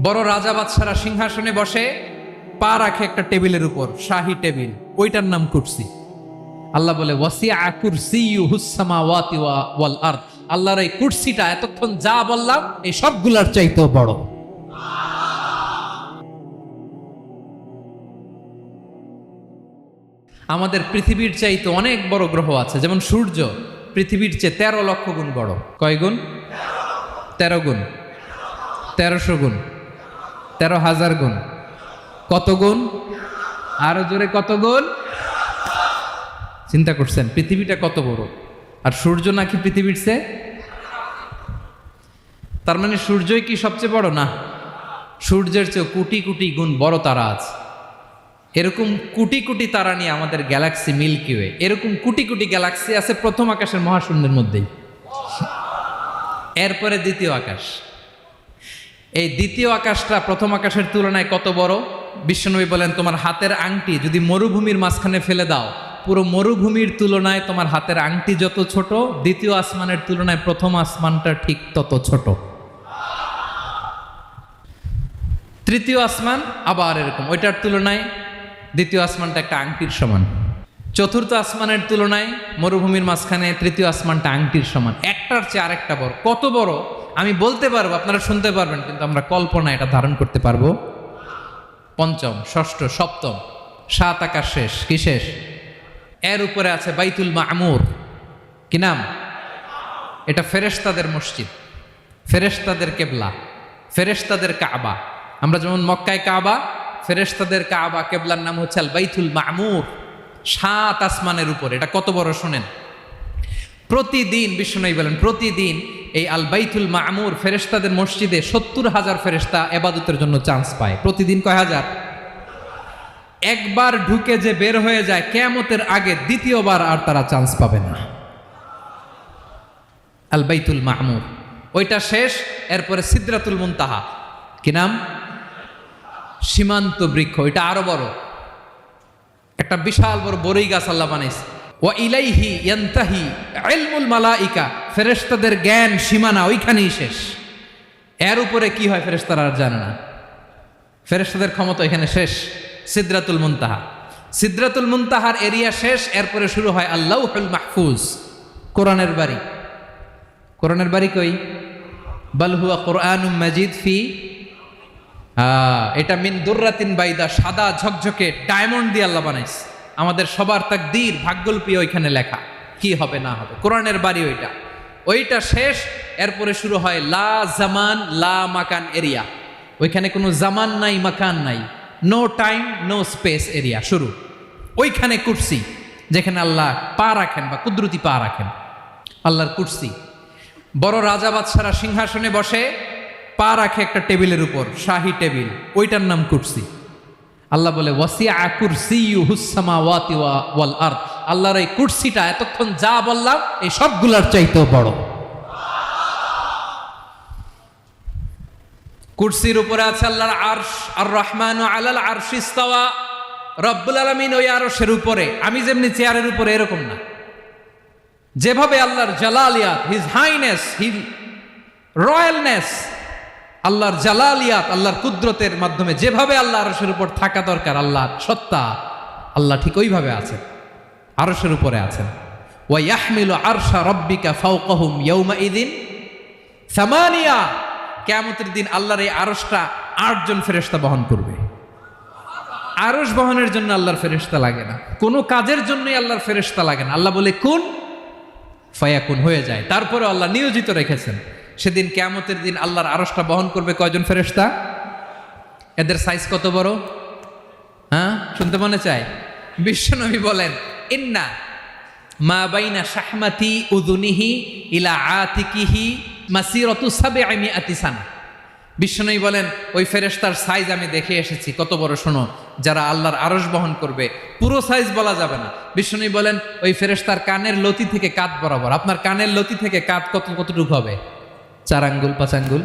বড় রাজা বাদশারা সিংহাসনে বসে, পা রাখে একটা টেবিলের উপর, শাহী টেবিল, ওইটার নাম কুরসি। আল্লাহ বলে ওয়াসিআ কুরসিয়ুহুস সামাওয়াতি ওয়াল আরদ। আল্লাহর এই কুরসিটা এতক্ষণ যা বললাম এই সবগুলার চাইতেও বড়। আমাদের পৃথিবীর চাইতে অনেক বড় গ্রহ আছে, যেমন সূর্য পৃথিবীর চেয়ে 13 লক্ষ গুণ বড়। কয় গুণ? 13 গুণ, 1300 গুণ, 13,000 গুণ। কত গুণ? আরো জোরে কত গুণ? চিন্তা করছেন পৃথিবীটা কত বড়, আর সূর্য নাকি পৃথিবীর চেয়ে? তার মানে সূর্যই কি সবচেয়ে বড়? না, সূর্যের চেয়ে কোটি কোটি গুণ বড় তারা আছে। এরকম কোটি কোটি তারা নিয়ে আমাদের গ্যালাক্সি মিল্কি ওয়ে। এরকম কোটি কোটি গ্যালাক্সি আছে প্রথম আকাশের মহাশূন্যের মধ্যেই। এরপরে দ্বিতীয় আকাশ। এই দ্বিতীয় আকাশটা প্রথম আকাশের তুলনায় কত বড়? বিশ্বনবী বলেন, তোমার হাতের আংটি যদি মরুভূমির মাঝখানে ফেলে দাও, পুরো মরুভূমির তুলনায় তোমার হাতের আংটি যত ছোট, দ্বিতীয় আসমানের তুলনায় প্রথম আসমানটা ঠিক তত ছোট। তৃতীয় আসমান আবার এরকম, ওইটার তুলনায় দ্বিতীয় আসমানটা একটা আংটির সমান। চতুর্থ আসমানের তুলনায় মরুভূমির মাঝখানে তৃতীয় আসমানটা আংটির সমান। একটার চেয়ে আরেকটা বড়। কত বড় আমি বলতে পারবো, আপনারা শুনতে পারবেন, কিন্তু আমরা কল্পনা এটা ধারণ করতে পারবো? পঞ্চম, ষষ্ঠ, সপ্তম, 7 আকাশ শেষ। কি শেষ? এর উপরে আছে বাইতুল মামুর। কি নাম? এটা ফেরেশতাদের মসজিদ, ফেরেশতাদের কেবলা, ফেরেশতাদের কাবা। আমরা যেমন মক্কায় কাবা, ফেরেশতাদের কাবা কেবলার নাম হচ্ছে আল বাইতুল মামুর। 7 আসমানের উপরে। এটা কত বড় শোনেন। প্রতিদিন বিশ্বনবী বলেন, প্রতিদিন এই আল বাইতুল মামুর ফেরেশতাদের মসজিদে 70,000 ফেরেশতা ইবাদতের জন্য চান্স পায়। প্রতিদিন কয় হাজার? একবার ঢুকে যে বের হয়ে যায় কিয়ামতের আগে দ্বিতীয়বার আর তারা চান্স পাবে না। আল বাইতুল মামুর ওইটা শেষ। এরপরে সিদরাতুল মুনতাহা। কি নাম? সীমান্ত বৃক্ষ। ওইটা আরো বড়, একটা বিশাল বড় বড়ই গাছ আল্লাহ বানাইছে। ওয়া ইলাইহি ইয়ানতাহি ইলমুল মালাইকা। ফেরেশতাদের জ্ঞান সীমানা ওইখানেই শেষ। এর উপরে কি হয় ফেরেশতারা আর জানে না। ফেরেশতাদের ক্ষমতা এখানে শেষ। সিদরাতুল মুনতাহা। সিদরাতুল মুনতাহার এরিয়া শেষ। এরপরে শুরু হয় আল্লাহুল মাহফুজ, কোরআনের বাড়ি। কোরআনের বাড়ি কই? বাল হুয়া কুরআনুম মাজিদ ফি, এটা মিন দুররাতিন বাইদা, সাদা ঝকঝকে ডায়মন্ড দিয়ে আল্লাহ বানাইছে। আমাদের সবার তাকদীর, ভাগ্যলিপি ওইখানে লেখা, কি হবে না হবে। কোরআনের বাড়ি ওইটা। ওইটা শেষ। এরপরে শুরু হয় লা জামান লা মাকান এরিয়া। ওইখানে কোনো জামান নাই, মাকান নাই, no time no space area শুরু। ওইখানে কুরসি, যেখানে আল্লাহ পা রাখেন বা কুদরতি পা রাখেন, আল্লাহর কুরসি। বড় রাজা বাদশারা সিংহাসনে বসে, পা রাখে একটা টেবিলের উপর, শাহী টেবিল, ওইটার নাম কুরসি। আল্লাহ বলে ওয়াসিআ কুরসিয়ুহুস সামাওয়াতি ওয়াল আরদ। আল্লাহর এই কুরসিটা এতক্ষণ যা বললাম এই সবগুলার চাইতেও বড়। কুরসির উপরে আছে আল্লাহর আরশ। আর রহমানু আলাল আরশি ইস্তাওয়া। রব্বুল আলামিন ওই আরশের উপরে। আমি যেমনি চেয়ারের উপরে এরকম না। যেভাবে আল্লাহর জালালিয়াত, হিজ হাইনেস, হিজ রয়্যালনেস, আল্লাহর জালালিয়াত, আল্লাহর কুদরতের মাধ্যমে যেভাবে আল্লাহ আরশের উপর থাকা দরকার, আল্লাহর সত্তা, আল্লাহ ঠিক ওইভাবে আছেন, আরশের উপরে আছেন। ওয়া ইয়াহমিলু আরশা রাব্বিকা ফাওকাহুম ইয়াউমাইযিন সামানিয়া। কিয়ামতের দিন আল্লাহর এই আরশটা 8 জন ফেরেশতা বহন করবে। আরশ বহনের জন্য আল্লাহর ফেরেশতা লাগে না, কোনো কাজের জন্যই আল্লাহর ফেরেশতা লাগে না। আল্লাহ বলে কুন ফায়াকুন, হয়ে যায়। তারপরে আল্লাহ নিয়োজিত রেখেছেন। সেদিন কিয়ামতের দিন আল্লাহর আরশটা বহন করবে কয়জন ফেরেশতা? এদের সাইজ কত বড়? হ্যাঁ, শুনতে মনে চায়? বিশ্বনবী বলেন, ইন্না মা বাইনা শাহমাতি উযুনিহি ইলা আতিকিহি মাসিরাতু 700 সানা। বিশ্বনবী বলেন, ওই ফেরেশতার সাইজ আমি দেখে এসেছি। কত বড় শোনো, যারা আল্লাহর আরশ বহন করবে। পুরো সাইজ বলা যাবে না। বিশ্বনবী বলেন, ওই ফেরেশতার কানের লতি থেকে কাঁধ বরাবর। আপনার কানের লতি থেকে কাঁধ কতটুকু হবে? 4 আঙ্গুল 5 আঙ্গুল।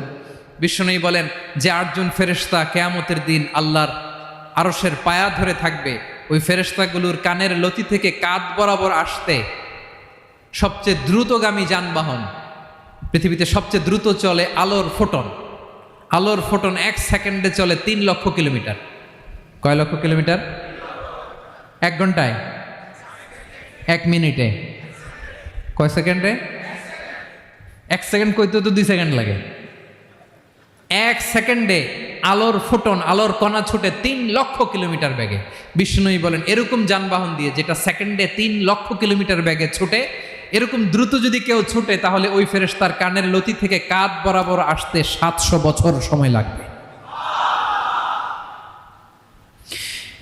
বিশ্বনবী বলেন, যে 8 জন ফেরেশতা কিয়ামতের দিন আল্লাহর আরশের পায়া ধরে থাকবে, ওই ফেরেশতাগুলোর কানের লতি থেকে কাঁধ বরাবর আসতে সবচেয়ে দ্রুতগামী যানবাহন, পৃথিবীতে সবচেয়ে দ্রুত চলে আলোর ফোটন, আলোর ফোটন 1 সেকেন্ডে চলে 3 লক্ষ কিলোমিটার। কয় লক্ষ কিলোমিটার? 1 ঘন্টায়, 1 মিনিটে, কয় সেকেন্ডে? 1 সেকেন্ড কইতে তো 2 সেকেন্ড লাগে। 1 সেকেন্ডে আলোর ফোটন, আলোর কণা ছুটে 3 লক্ষ কিলোমিটার বেগে। বিষ্ণুই বলেন এরকম যানবাহন দিয়ে যেটা সেকেন্ডে 3 লক্ষ কিলোমিটার বেগে ছুটে, এরকম দ্রুত যদি কেউ ছুটে তাহলে ওই ফেরেশতার কানের লতি থেকে কাঁধ বরাবর আসতে 700 বছর সময় লাগবে।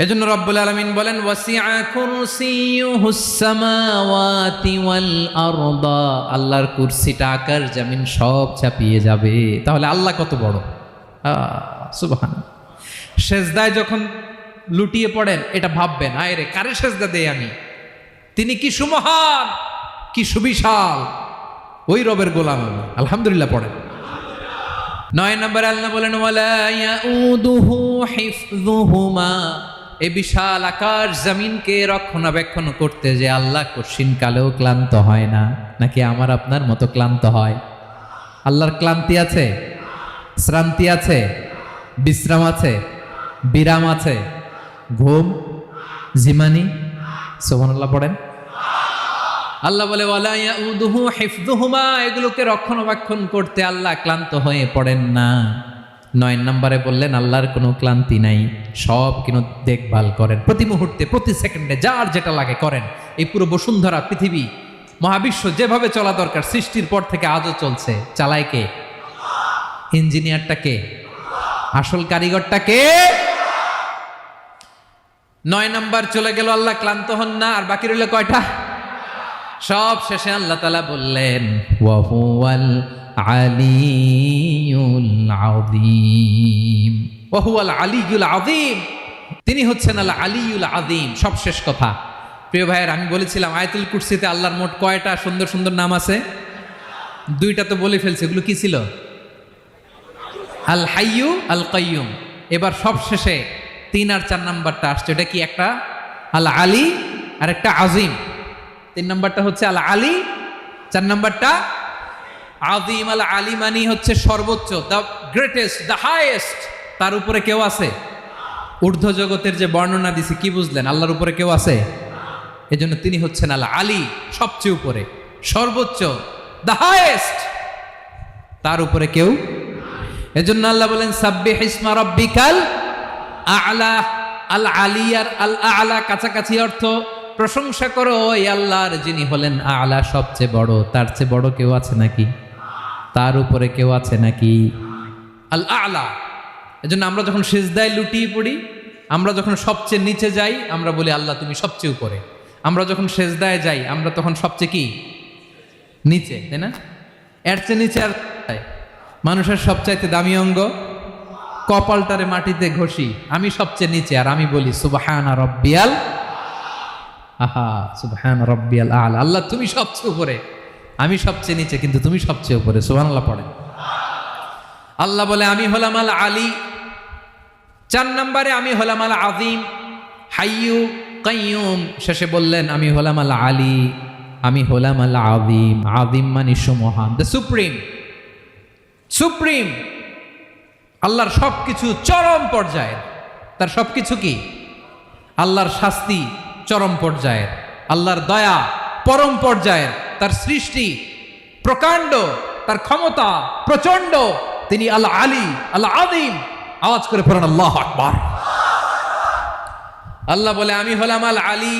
এজন্য রব্বুল আলামিন বলেন ওয়াসিআ কুরসিয়ুহুস সামাওয়াতি ওয়াল আরদা, আল্লাহর কুরসিটা আকাশ জমিন সব চাপিয়ে যাবে। তাহলে আল্লাহ কত বড়! সুবহানাল্লাহ। সেজদায় যখন লুটিয়ে পড়েন এটা ভাববেন, আয় রে কারে সেজদা দেই আমি, তিনি কি সুমহান, কি সুবিশাল, ওই রবের গোলাম আমি। আলহামদুলিল্লাহ পড়েন। 9 নম্বরে আল্লাহ বলেন ওয়ালা ইয়াউদুহু হিফযুহুমা, এই বিশাল আকাশ জমিনকে রক্ষণাবেক্ষণ করতে যে আল্লাহ কঠিন কালেও ক্লান্ত হয় না। নাকি আমার আপনার মতো ক্লান্ত হয়? আল্লাহর ক্লান্তি আছে, শ্রান্তি আছে, বিশ্রাম আছে, বিরাম আছে, ঘুম, জিমানি? সুবহানাল্লাহ পড়েন। আল্লাহ বলে ওয়ালা ইয়াউদুহু হিফযুহুমা, এগুলোকে রক্ষণাবেক্ষণ করতে আল্লাহ ক্লান্ত হয়ে পড়েন না। 9 নম্বরে বললেন আল্লাহর কোনো ক্লান্তি নাই, সব কিন্তু দেখভাল করেন, প্রতি মুহূর্তে প্রতি সেকেন্ডে যার যেটা লাগে করেন। এই পুরো বসুন্ধরা, পৃথিবী, মহাবিশ্ব যেভাবে চলা দরকার সৃষ্টির পর থেকে আজও চলছে। চালায় কে? ইঞ্জিনিয়ারটা কে? আসল কারিগরটা কে? 9 নম্বর চলে গেল, আল্লাহ ক্লান্ত হন না। আর বাকি রইল কয়টা? সব শেষে আল্লাহ তাআলা বললেন ওয়া হুয়াল আলিয়ুল আযীম, ওয়া হুয়াল আলিয়ুল আযীম, তিনি হচ্ছেন আল আলিয়ুল আযীম। সব শেষ কথা। প্রিয় ভাইয়ের, আমি বলেছিলাম আয়াতুল কুরসিতে আল্লাহর মোট কয়টা সুন্দর সুন্দর নাম আছে? 2টা তো বলে ফেলছে। এগুলো কি ছিল? আল হাইয়ু, আল কাইয়ুম। এবার সব শেষে 3 আর 4 নাম্বারটা আসছে। এটা কি? একটা আল আলী আর একটা আযীম। 3 নাম্বারটা হচ্ছে আল আলী, 4 নাম্বারটা আযীম। আল আলী মানে হচ্ছে সর্বোচ্চ, দ্য গ্রেটেস্ট, দ্য হাইয়েস্ট। তার উপরে কেউ আছে? ঊর্ধ্ব জগতের যে বর্ণনা দিছি, কি বুঝলেন? আল্লাহর উপরে কেউ আছে? এজন্য তিনি হচ্ছেন আল আলী, সবচেয়ে উপরে, সর্বোচ্চ, দ্য হাইয়েস্ট। তার উপরে কেউ। এজন্য আল্লাহ বলেন সাব্বিহ ইসমা রাব্বিকাল আ'লা। আল আলী আর আল আ'লা কাছাকাছি অর্থ। প্রশংসা করো ওই আল্লাহর যিনি হলেন আ'লা, সবচেয়ে বড়। তার চেয়ে বড় কেউ আছে নাকি? তার উপরে কেউ আছে নাকি? আল আ'লা। এজন্য আমরা যখন সিজদায় লুটিয়ে পড়ি, আমরা যখন সবচেয়ে নিচে যাই, আমরা বলি আল্লাহ তুমি সবচেয়ে উপরে। আমরা যখন সিজদায় যাই, আমরা তখন সবচেয়ে কি? নিচে, তাই না? এর চেয়ে নিচে আর মানুষের সবচাইতে দামি অঙ্গ কপালটারে মাটিতে ঘষি, আমি সবচেয়ে নিচে, আর আমি বলি সুবহানা রাব্বিয়াল, আহা সুবহান রাব্বিয়াল আ'লা। আল্লাহ তুমি সবচেয়ে উপরে, আমি সবচেয়ে নিচে, কিন্তু তুমি সবচেয়ে উপরে। সুবহানাল্লাহ পড়েন। আল্লাহ বলে আমি হলাম আল আলী। 4 নম্বরে আমি হলাম আল আযীম, হাইয়ু কাইয়ুম। শেষে বললেন আমি হলাম আল আলী, আমি হলাম আল আযীম। আযীম মানে সুমহান, দ্য সুপ্রিম। সুপ্রিম আল্লাহর সবকিছু চরম পর্যায়ের। তার সবকিছু কি? আল্লাহর শাস্তি চরম পর্যায়ের, আল্লাহর দয়া পরম পর্যায়ের, তার সৃষ্টি প্রকাণ্ড, তার ক্ষমতা প্রচন্ড। তিনি আল আলী, আল আযীম। আওয়াজ করে পড়েন আল্লাহু আকবার। আল্লাহ বলে আমি হলাম আল আলী,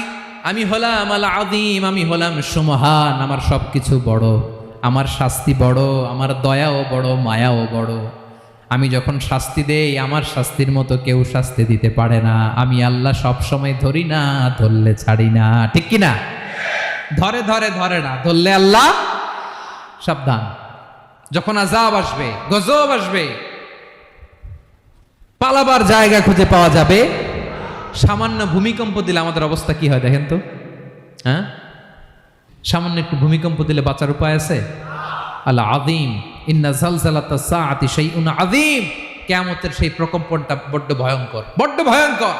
আমি হলাম আল আযীম, আমি হলাম সুমহান। আমার সবকিছু বড়, আমার শাস্তি বড়, আমার দয়াও বড়, মায়াও বড়। আমি যখন শাস্তি দেই, আমার শাস্তির মতো কেউ শাস্তি দিতে পারে না। আমি আল্লাহ সব সময় ধরি না, ধরলে ছাড়ি না। ঠিক কি না? ধরে ধরে ধরে না, ধরলে আল্লাহ সাবধান। যখন আযাব আসবে, গজব আসবে, পালাবার জায়গা খুঁজে পাওয়া যাবে। সামান্য ভূমিকম্প দিলে আমাদের অবস্থা কি হয় দেখেন তো? হ্যাঁ, সামান্য একটু ভূমিকম্প দিলে বাঁচার উপায় আছে? আল আযীম, ইন্না জালজালাতাস সাআতি শাইউন আযীম। কিয়ামতের সেই প্রকম্পনটা বড্ড ভয়ঙ্কর, বড্ড ভয়ঙ্কর।